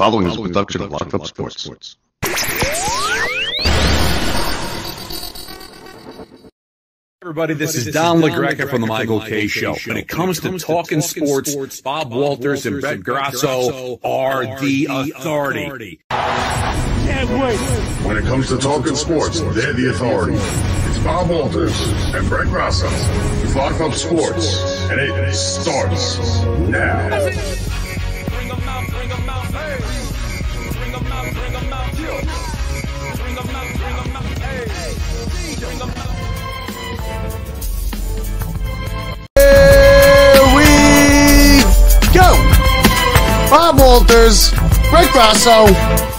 following is a production of Locked Up Sports. Everybody, this is Don LaGreca from the Michael K. Show. When it comes to talking sports, Bob Walters and Brett Grasso are the authority. Can't wait. When it comes to talking sports, they're the authority. It's Bob Walters and Brett Grasso. It's Locked Up Sports, and it starts now. Bring them out, bring them out, hey. Bring them out, bring them out, yo. Bring them out, bring them out, hey. Bring them out. Here we go! Bob Walters, Brett Grasso,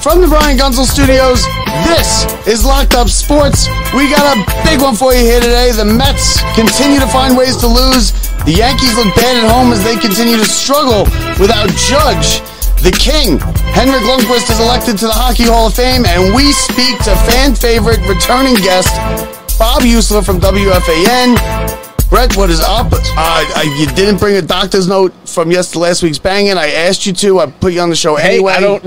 from the Brian Gunzel Studios. This is Locked Up Sports. We got a big one for you here today. The Mets continue to find ways to lose. The Yankees look bad at home as they continue to struggle without Judge. The King, Henrik Lundqvist, is elected to the Hockey Hall of Fame, and we speak to fan favorite returning guest Bob Heussler from WFAN. Brett, what is up? You didn't bring a doctor's note from last week's banging. I asked you to. I put you on the show anyway. No.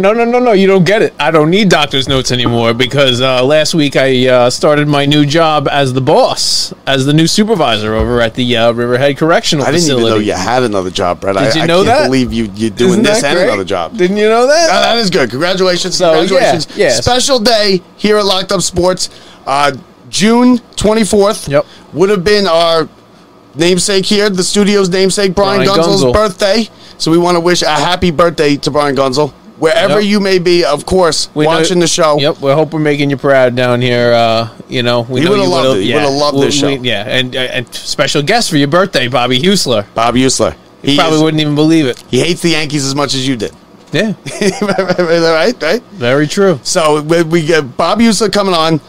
You don't get it. I don't need doctor's notes anymore because last week I started my new job as the boss, as the new supervisor over at the Riverhead Correctional Facility. I didn't even know you had another job, Brett. Did you know that? I can't believe you're doing this and another job. Didn't you know that? That is good. Congratulations. Congratulations. Yeah. Special day here at Locked Up Sports. June 24th would have been our namesake here, the studio's namesake, Brian Gunzel's birthday. So we want to wish a happy birthday to Brian Gunzel, wherever you may be, of course, watching the show. Yep, we hope we're making you proud down here. We know you would have loved it. You would have loved this show. And special guest for your birthday, Bobby Heussler. Bob Heussler. He probably wouldn't even believe it. He hates the Yankees as much as you did. Yeah. right? Very true. So we get Bob Heussler coming on.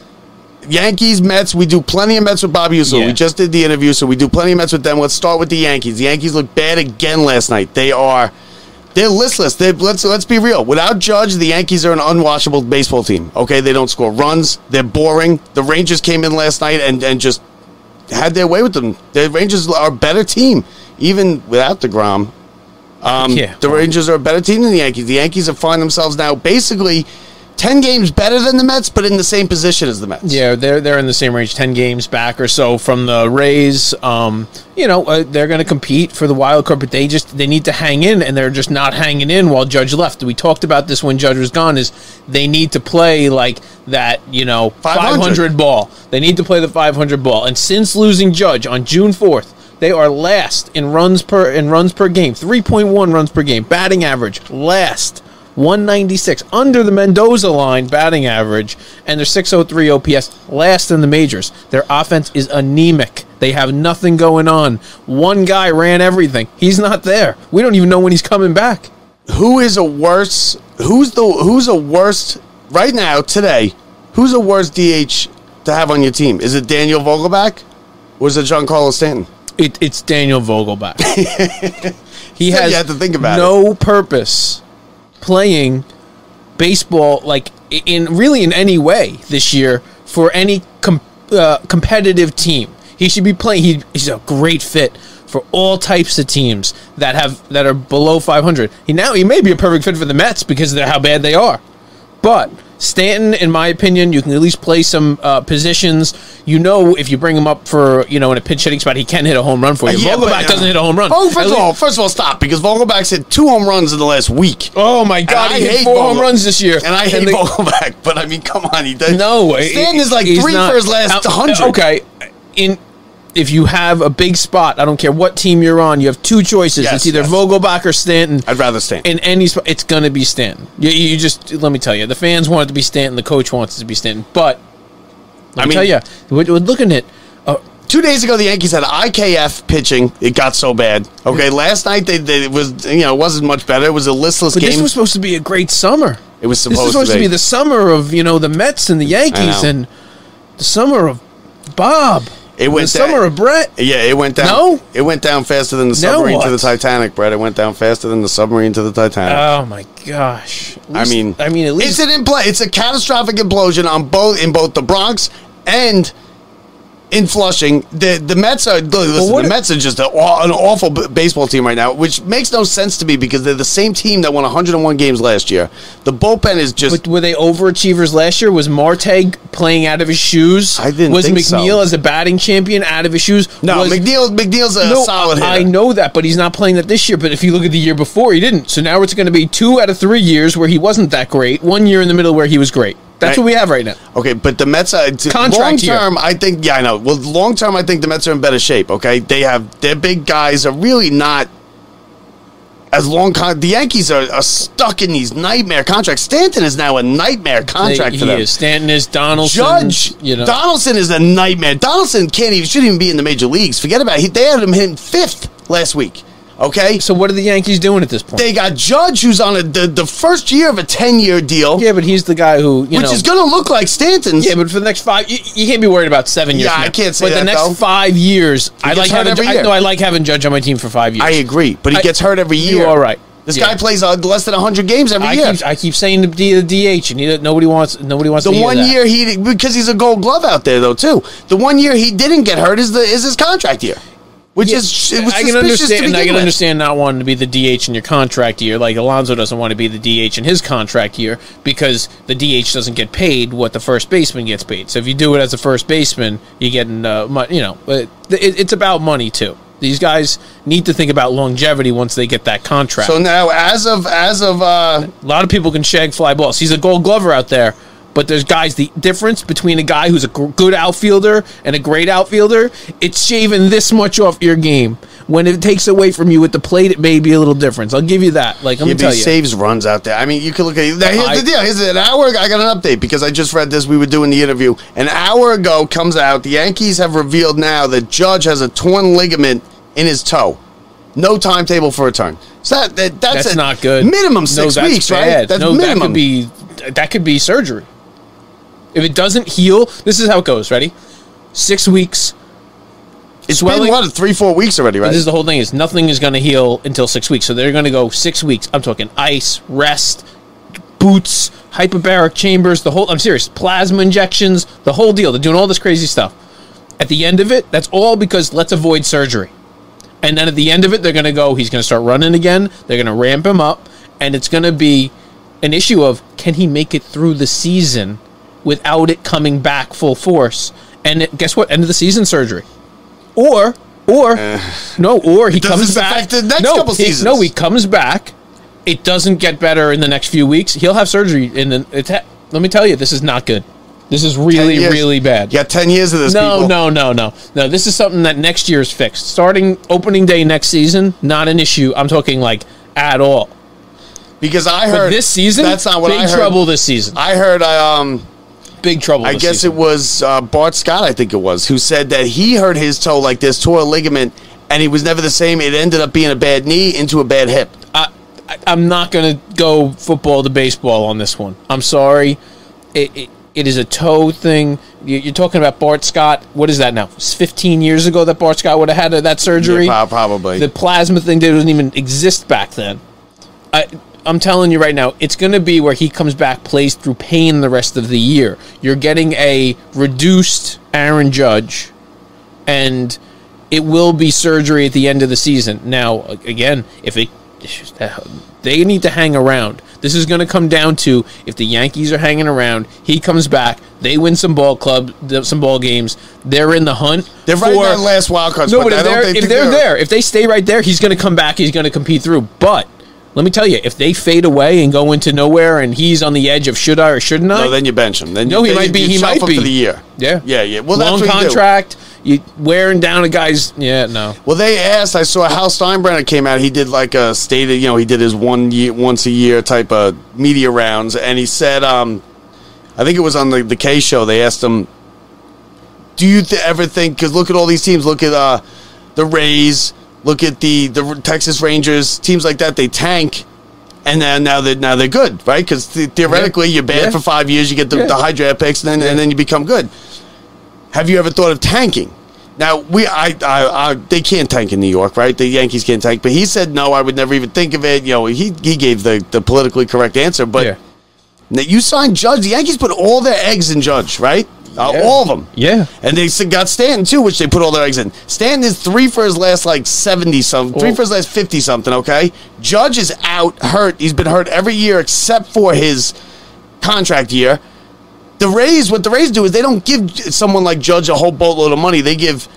Yankees, Mets, we do plenty of Mets with Bob Heussler. We just did the interview, so we do plenty of Mets with them. Let's start with the Yankees. The Yankees look bad again last night. They're listless. Let's be real. Without Judge, the Yankees are an unwatchable baseball team. Okay, they don't score runs. They're boring. The Rangers came in last night and just had their way with them. The Rangers are a better team, even without DeGrom. The Rangers are a better team than the Yankees. The Yankees have found themselves now basically 10 games better than the Mets, but in the same position as the Mets. Yeah, they're in the same range, 10 games back or so from the Rays. They're going to compete for the wild card, but they need to hang in, and they're just not hanging in while Judge left. We talked about this when Judge was gone, is they need to play like that, 500 ball. They need to play the 500 ball. And since losing Judge on June 4th, they are last in runs per game, 3.1 runs per game, batting average, last. 196 under the Mendoza line batting average, and their 603 OPS, last in the majors. Their offense is anemic. They have nothing going on. One guy ran everything. He's not there. We don't even know when he's coming back. Who's a worse right now today? Who's a worse DH to have on your team? Is it Daniel Vogelbach or is it Giancarlo Stanton? It's Daniel Vogelbach. He has you have to think about no purpose playing baseball in any way this year for any competitive team. He should be playing. He's a great fit for all types of teams that are below 500. He may be a perfect fit for the Mets because of how bad they are. But Stanton, in my opinion, you can at least play some positions. If you bring him up for, in a pinch hitting spot, he can hit a home run for you. Vogelbach doesn't hit a home run. Oh, first of all, stop, because Vogelbach's hit 2 home runs in the last week. Oh, my God, he hit 4 home runs this year. And I hate Vogelbach, but I mean, come on. He does. No. Stanton is like 3 for his last 100. Okay, if you have a big spot, I don't care what team you're on, you have 2 choices. It's either Vogelbach or Stanton. I'd rather Stanton. In any spot, it's going to be Stanton. You just, let me tell you, the fans want it to be Stanton, the coach wants it to be Stanton. But, let me tell you, we're looking at... 2 days ago, the Yankees had IKF pitching. It got so bad. Okay, last night, it wasn't much better. It was a listless game. But this was supposed to be a great summer. It was supposed to be the summer of, the Mets and the Yankees and the summer of Bob. It went the summer of Brett. Yeah, it went down. No? It went down faster than the submarine to the Titanic, Brett. It went down faster than the submarine to the Titanic. Oh my gosh! At least it's an it's a catastrophic implosion in both the Bronx and in Flushing. The Mets are the Mets are just an awful baseball team right now, which makes no sense to me because they're the same team that won 101 games last year. The bullpen is just. But were they overachievers last year? Was Marte playing out of his shoes? I didn't Was think McNeil so. as a batting champion out of his shoes? No, McNeil's a solid hitter. I know that, but he's not playing that this year. But if you look at the year before, he didn't. So now it's going to be 2 out of 3 years where he wasn't that great. 1 year in the middle where he was great. That's what we have right now. Okay, but the Mets are long term. I think I know. Well, long term, I think the Mets are in better shape. Okay, they have their big guys are really not as long. The Yankees are stuck in these nightmare contracts. Stanton is now a nightmare contract for them. Stanton is Donaldson. Judge, Donaldson is a nightmare. Donaldson shouldn't even be in the major leagues. Forget about it. They had him hitting 5th last week. Okay, so what are the Yankees doing at this point? They got Judge, who's on the first year of a 10-year deal. Yeah, but he's the guy who which is going to look like Stanton's. Yeah, but for the next 5, you can't be worried about 7 years. Yeah, from now. I can't say but that. But the next 5 years, I like having Judge on my team for 5 years. I agree, but he gets hurt every year. You're all right. This guy plays less than 100 games every year. I keep saying the DH, and nobody wants to hear that. The 1 year because he's a Gold Glove out there though too. The 1 year he didn't get hurt is his contract year. Which is I can understand not wanting to be the DH in your contract year. Like Alonso doesn't want to be the DH in his contract year because the DH doesn't get paid what the first baseman gets paid. So if you do it as a first baseman, you're getting it's about money too. These guys need to think about longevity once they get that contract. So now, as of a lot of people can shag fly balls. He's a Gold Glover out there. But there's guys, the difference between a guy who's a good outfielder and a great outfielder, it's shaving this much off your game. When it takes away from you at the plate, it may be a little difference. I'll give you that. Like, let me tell you. He saves runs out there. I mean, you can look at it. Here's the deal. Here's an hour ago, I got an update because I just read this. We were doing the interview. An hour ago comes out, the Yankees have revealed now that Judge has a torn ligament in his toe. No timetable for return. So that's not good. Minimum 6 weeks, right? That's minimum. That could be surgery. If it doesn't heal, this is how it goes. Ready? 6 weeks. It's been, 3-4 weeks already, right? This is the whole thing. Is nothing is going to heal until 6 weeks. So they're going to go 6 weeks. I'm talking ice, rest, boots, hyperbaric chambers, I'm serious. Plasma injections, the whole deal. They're doing all this crazy stuff. At the end of it, that's all because let's avoid surgery. And then at the end of it, they're going to go, he's going to start running again. They're going to ramp him up. And it's going to be an issue of, can he make it through the season without it coming back full force? And guess what? End of the season surgery. Or he comes back. The next couple seasons. He comes back. It doesn't get better in the next few weeks. He'll have surgery. Let me tell you, this is not good. This is really, really bad. You got 10 years of this, people. No. This is something that next year is fixed. Starting opening day next season, not an issue. I'm talking like at all. Because I heard this season, that's not what I heard. Big trouble this season. I heard big trouble. I guess it was Bart Scott, I think it was, who said that he hurt his toe like this, tore a ligament, and he was never the same. It ended up being a bad knee into a bad hip. I'm not going to go football to baseball on this one. I'm sorry. It is a toe thing. You're talking about Bart Scott. What is that now? It's 15 years ago that Bart Scott would have had that surgery? Yeah, probably. The plasma thing didn't even exist back then. I'm telling you right now, it's going to be where he comes back, plays through pain the rest of the year. You're getting a reduced Aaron Judge, and it will be surgery at the end of the season. Now, again, they need to hang around. This is going to come down to if the Yankees are hanging around, he comes back, they win some ball games, they're in the hunt. They're right in that last wild card spot. No, but if they stay right there, he's going to come back, he's going to compete through. But let me tell you, if they fade away and go into nowhere and he's on the edge of should I or shouldn't I? No, then you bench him. Then he might be. He might be for the year. Yeah. Well, long that's what contract. You wearing down a guy's. Yeah, no. Well, they asked. I saw Hal Steinbrenner came out. He did like a stated. He did his once a year type of media rounds, and he said, I think it was on the K show. They asked him, "Do you ever think? Because look at all these teams. Look at the Rays. Look at the Texas Rangers. Teams like that. They tank." And then now they're good, right? Because theoretically, you're bad for 5 years. You get the high draft picks, and then you become good. Have you ever thought of tanking? Now they can't tank in New York, right? The Yankees can't tank, but he said no. I would never even think of it. He gave the politically correct answer. But now you signed Judge. The Yankees put all their eggs in Judge, right? All of them. Yeah. And they got Stanton, too, which they put all their eggs in. Stanton is 3 for his last, 70-something. 3 for his last 50-something, okay? Judge is out, hurt. He's been hurt every year except for his contract year. What the Rays do is they don't give someone like Judge a whole boatload of money. They give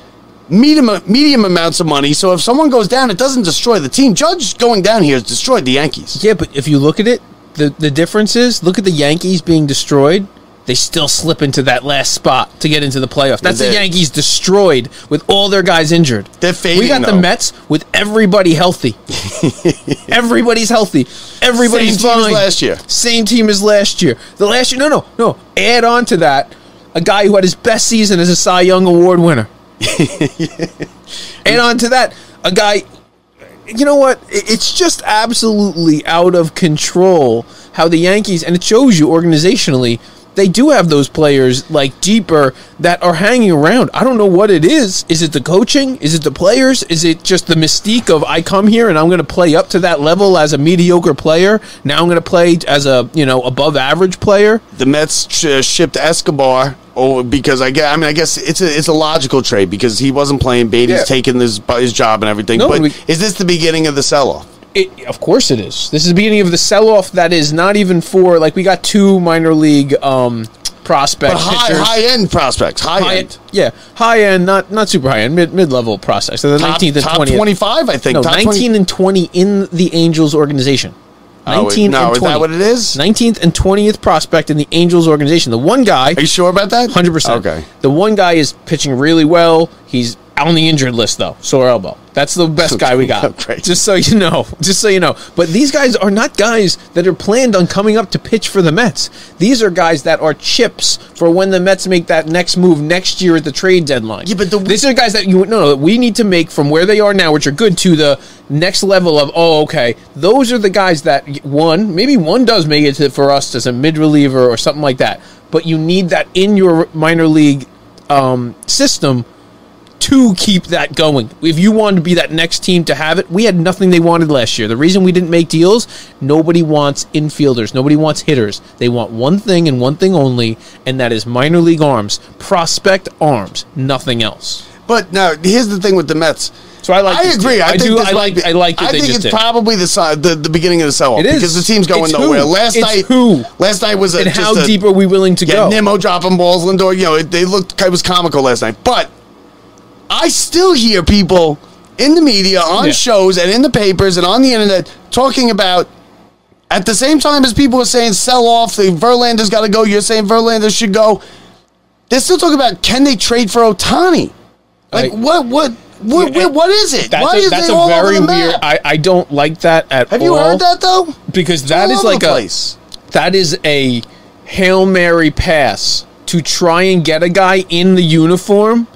medium amounts of money, so if someone goes down, it doesn't destroy the team. Judge going down here has destroyed the Yankees. Yeah, but if you look at it, the difference is, look at the Yankees being destroyed. They still slip into that last spot to get into the playoffs. That's the Yankees destroyed with all their guys injured. They're fading, we got the Mets with everybody healthy. Everybody's healthy. Everybody's Same team fine. as last year. Same team as last year. The last year, no. Add on to that, a guy who had his best season as a Cy Young Award winner. And on to that, a guy, you know what? It's just absolutely out of control how the Yankees, and it shows you organizationally, they do have those players deeper that are hanging around. I don't know what it is. Is it the coaching? Is it the players? Is it just the mystique of I come here and I'm going to play up to that level as a mediocre player? Now I'm going to play as a above average player. The Mets shipped Escobar. Because I guess it's a logical trade because he wasn't playing. Beatty's taking his job and everything. No, but is this the beginning of the sell-off? Of course it is. This is the beginning of the sell-off that is not even for, we got 2 minor league prospects. But high-end prospects. High-end. Yeah, high-end, not super high-end, mid-level prospects. So the 19th and 20th. Top 25, I think. No, top 19 and 20 in the Angels organization. 19 and 20. Is that what it is? 19th and 20th prospect in the Angels organization. The one guy... Are you sure about that? 100%. Okay. The one guy is pitching really well. He's on the injured list, though. Sore elbow. That's the best guy we got. Great. Just so you know. But these guys are not guys that are planned on coming up to pitch for the Mets. These are guys that are chips for when the Mets make that next move next year at the trade deadline. Yeah, but these are guys that we need to make from where they are now, which are good, to the next level of, okay, those are the guys that maybe one does make it for us as a mid-reliever or something like that. But you need that in your minor league system to keep that going. If you wanted to be that next team to have it, we had nothing they wanted last year. The reason we didn't make deals, nobody wants infielders. Nobody wants hitters. They want one thing and one thing only, and that is minor league arms. Prospect arms. Nothing else. But now, here's the thing with the Mets. So I agree. I think it's probably the beginning of the sell-off. It is. Because the team's going nowhere. Last night was and how deep are we willing to go? Nimmo dropping balls, Lindor, it was comical last night. But I still hear people in the media, on shows, and in the papers, and on the internet talking about, at the same time as people are saying sell off, Verlander's got to go, you're saying Verlander should go. They're still talking about, can they trade for Ohtani? What is it? Why is it all over the map? Weird. I don't like that at all. Have you heard that though? Because that is that is a Hail Mary pass to try and get a guy in the uniform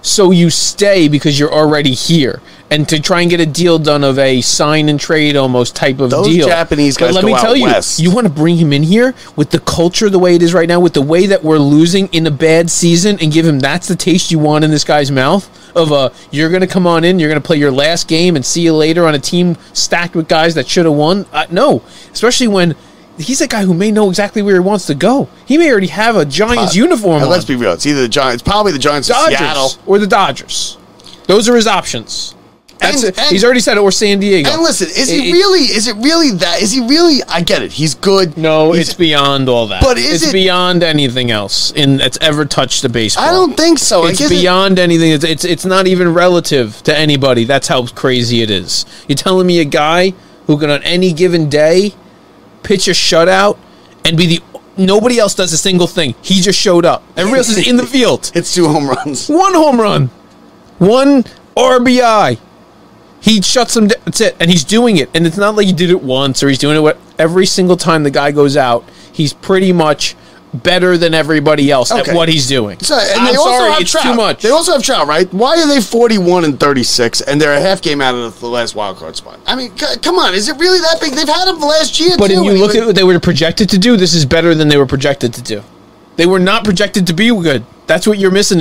so you stay because you're already here, and to try and get a deal done of a sign and trade almost type of Those deal. Japanese guys but let go me out tell west. you want to bring him in here with the culture the way it is right now, with the way that we're losing in a bad season, and give him that's the taste you want in this guy's mouth of you're going to come on in, you're going to play your last game and see you later on a team stacked with guys that should have won. No, especially when he's a guy who may know exactly where he wants to go. He may already have a Giants uniform on. Let's be real. It's either the Giants, probably the Giants, Dodgers, Seattle, or the Dodgers. Those are his options. He's already said it, or San Diego. And listen, is he really that? Is he really? I get it. He's good. No, it's beyond all that. But it's beyond anything else that's ever touched the baseball. I don't think so. It's beyond anything. It's not even relative to anybody. That's how crazy it is. You're telling me a guy who can on any given day pitch a shutout and be nobody else does a single thing. He just showed up. Everybody else is in the field. It's 2 home runs. 1 home run. 1 RBI. He shuts them down. That's it. And he's doing it. And it's not like he did it once or he's doing it every single time the guy goes out. He's pretty much better than everybody else at what he's doing. So, and they also have Trout. Too much. They also have Trout, right? Why are they 41-36 and they're a half game out of the last wild card spot? I mean, come on, is it really that big? They've had him the last year. But if you look at what they were projected to do, this is better than they were projected to do. They were not projected to be good. That's what you're missing.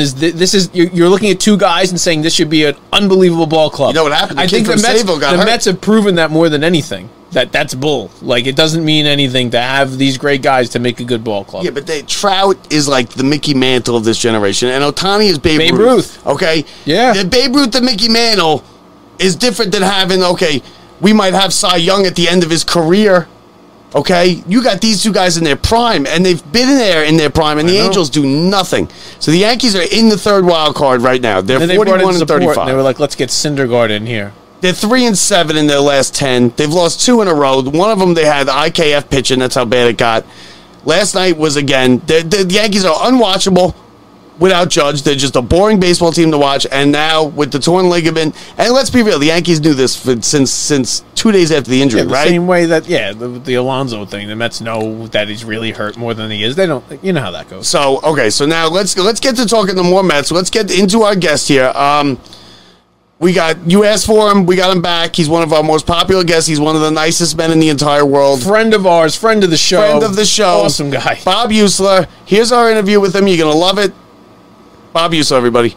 You're looking at 2 guys and saying this should be an unbelievable ball club. You know what happened? I think the Mets have proven that more than anything. That's bull. Like, it doesn't mean anything to have these great guys to make a good ball club. Yeah, but Trout is like the Mickey Mantle of this generation, and Ohtani is Babe Ruth. Okay? Yeah. The Babe Ruth and Mickey Mantle is different than having, okay, we might have Cy Young at the end of his career. Okay? You got these two guys in their prime, and they've been there in their prime, and the Angels do nothing. So the Yankees are in the third wild card right now. They're 41 and 35. And they were like, let's get Syndergaard in here. They're 3-7 in their last 10. They've lost 2 in a row. One of them they had IKF pitching. That's how bad it got. Last night was, again, the Yankees are unwatchable without Judge. They're just a boring baseball team to watch. And now with the torn ligament, and let's be real, the Yankees knew this since 2 days after the injury, right? Same way that, the Alonso thing. The Mets know that he's really hurt more than he is. They don't, you know how that goes. So, okay, so now let's get to talking to more Mets. Let's get into our guest here. You asked for him. We got him back. He's one of our most popular guests. He's one of the nicest men in the entire world. Friend of ours, friend of the show. Friend of the show. Awesome guy. Bob Heussler. Here's our interview with him. You're going to love it. Bob Heussler, everybody.